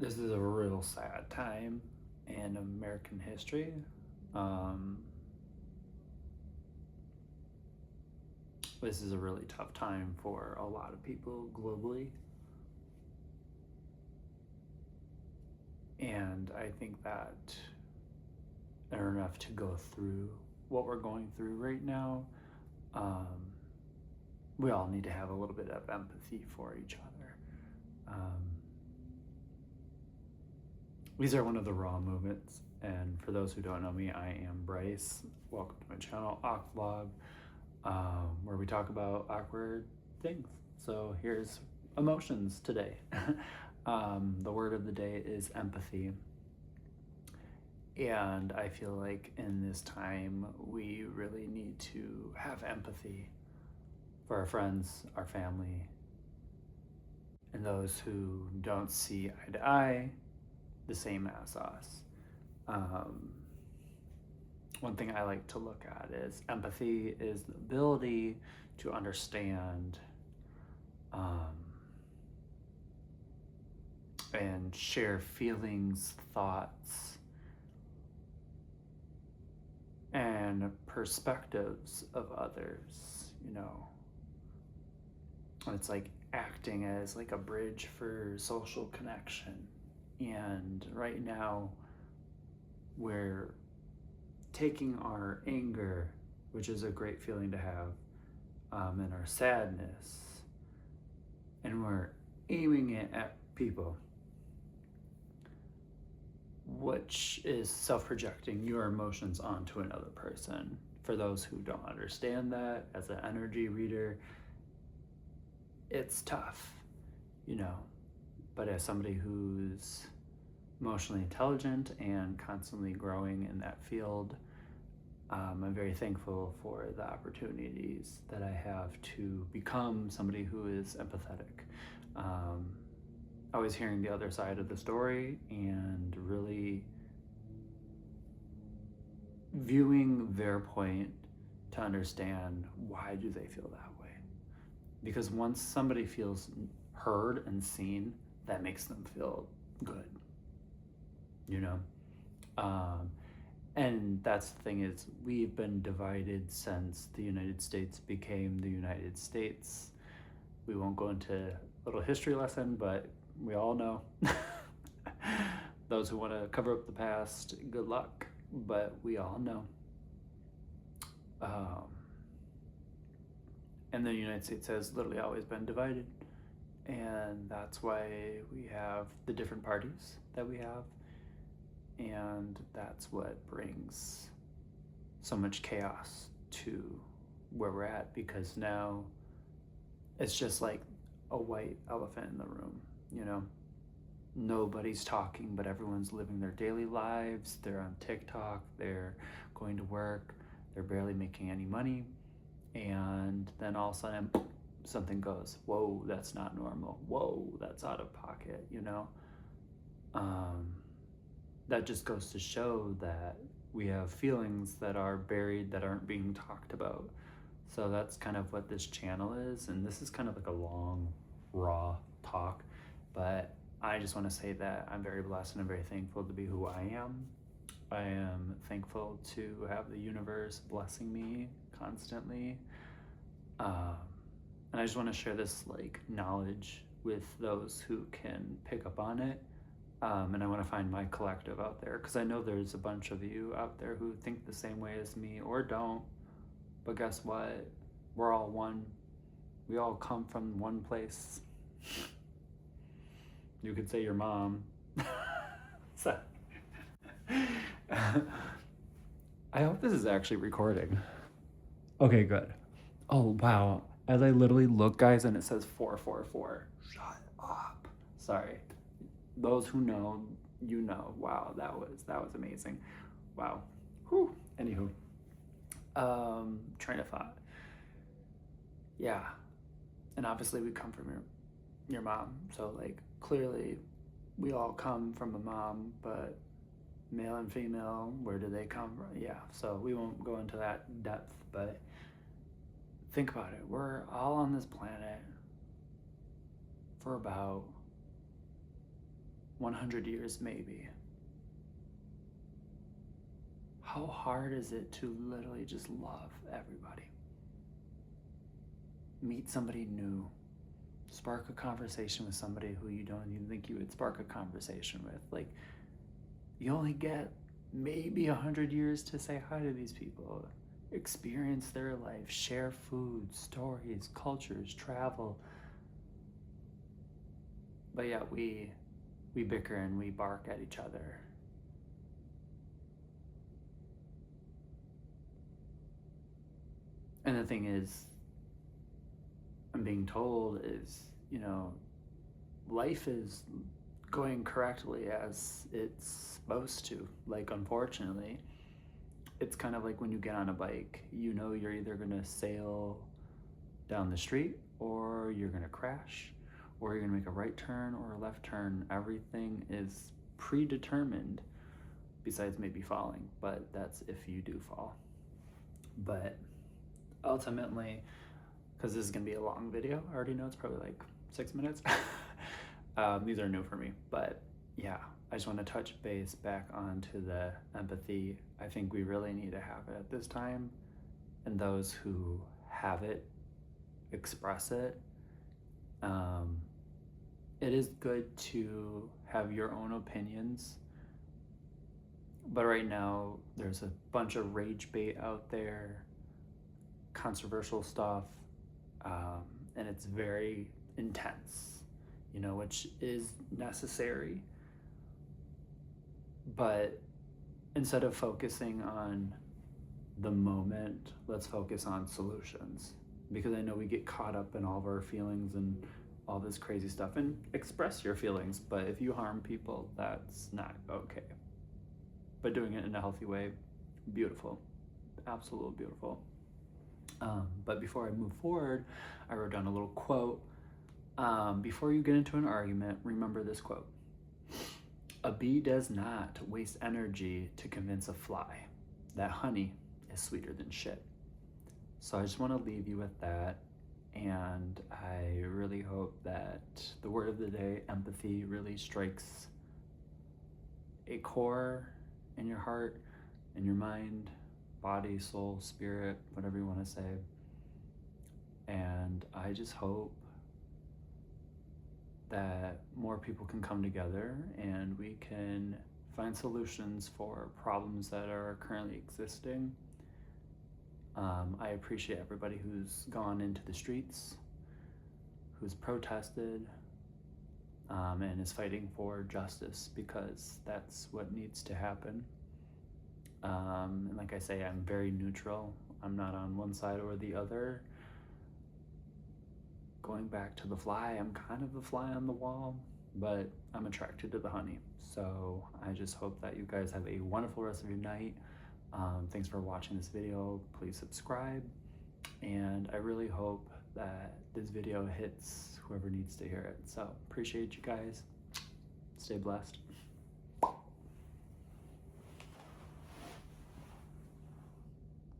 This is a real sad time in American history. Um, this is a really tough time for a lot of people globally. And I think that in order enough to go through what we're going through right now, um, we all need to have a little bit of empathy for each other. These are one of the raw movements. And for those who don't know me, I am Bryce. Welcome to my channel, Vlog, where we talk about awkward things. So here's emotions today. The word of the day is empathy. And I feel like in this time, we really need to have empathy for our friends, our family, and those who don't see eye to eye the same as us. One thing I like to look at is empathy is the ability to understand and share feelings, thoughts, and perspectives of others, It's like acting as like a bridge for social connection. And right now, we're taking our anger, which is a great feeling to have, and our sadness, and we're aiming it at people, which is self-projecting your emotions onto another person. For those who don't understand that, as an energy reader, it's tough, but as somebody who's emotionally intelligent and constantly growing in that field, I'm very thankful for the opportunities that I have to become somebody who is empathetic. Always hearing the other side of the story and really viewing their point to understand why do they feel that way. Because once somebody feels heard and seen, that makes them feel good, and that's the thing is we've been divided since the United States became the United States. We won't go into a little history lesson, but we all know. Those who want to cover up the past, good luck, but we all know. And the United States has literally always been divided, and that's why we have the different parties that we have, and that's what brings so much chaos to where we're at, because now it's just like a white elephant in the room, Nobody's talking, but everyone's living their daily lives. They're on TikTok, they're going to work, they're barely making any money, and then all of a sudden something goes, whoa, that's not normal, whoa, that's out of pocket, that just goes to show that we have feelings that are buried, that aren't being talked about. So that's kind of what this channel is, and this is kind of like a long, raw talk, but I just want to say that I'm very blessed and I'm very thankful to be who I am. I am thankful to have the universe blessing me constantly. And I just want to share this knowledge with those who can pick up on it. And I want to find my collective out there, because I know there's a bunch of you out there who think the same way as me or don't. But guess what? We're all one. We all come from one place. You could say your mom. So, I hope this is actually recording. Okay, good. Oh, wow. As I literally look, guys, and it says 444. Shut up. Sorry. Those who know, Wow, that was amazing. Wow. Whew. Anywho. Train of thought. Yeah. And obviously we come from your mom. So clearly we all come from a mom, but male and female, where do they come from? Yeah. So we won't go into that depth, but think about it. We're all on this planet for about 100 years maybe. How hard is it to literally just love everybody? Meet somebody new. Spark a conversation with somebody who you don't even think you would spark a conversation with. Like, you only get maybe 100 years to say hi to these people, experience their life, share food, stories, cultures, travel. But yeah, we bicker and we bark at each other. And the thing is, I'm being told is, life is going correctly as it's supposed to. Like, unfortunately, it's kind of like when you get on a bike, you're either going to sail down the street or you're going to crash or you're going to make a right turn or a left turn. Everything is predetermined besides maybe falling, but that's if you do fall. But ultimately, because this is going to be a long video, I already know it's probably like 6 minutes. These are new for me, but yeah, I just want to touch base back onto the empathy. I think we really need to have it at this time, and those who have it, express it. It is good to have your own opinions, but right now there's a bunch of rage bait out there, controversial stuff, and it's very intense, which is necessary. But instead of focusing on the moment, let's focus on solutions, because I know we get caught up in all of our feelings and all this crazy stuff, and express your feelings, but if you harm people, that's not okay. But doing it in a healthy way, beautiful, absolutely beautiful. But before I move forward, I wrote down a little quote. Before you get into an argument, remember this quote. A bee does not waste energy to convince a fly that honey is sweeter than shit. So I just want to leave you with that. And I really hope that the word of the day, empathy, really strikes a core in your heart, in your mind, body, soul, spirit, whatever you want to say. And I just hope that more people can come together and we can find solutions for problems that are currently existing. I appreciate everybody who's gone into the streets, who's protested, and is fighting for justice, because that's what needs to happen. And like I say, I'm very neutral. I'm not on one side or the other. Going back to the fly, I'm kind of the fly on the wall, but I'm attracted to the honey. So I just hope that you guys have a wonderful rest of your night. Thanks for watching this video. Please subscribe. And I really hope that this video hits whoever needs to hear it. So appreciate you guys. Stay blessed.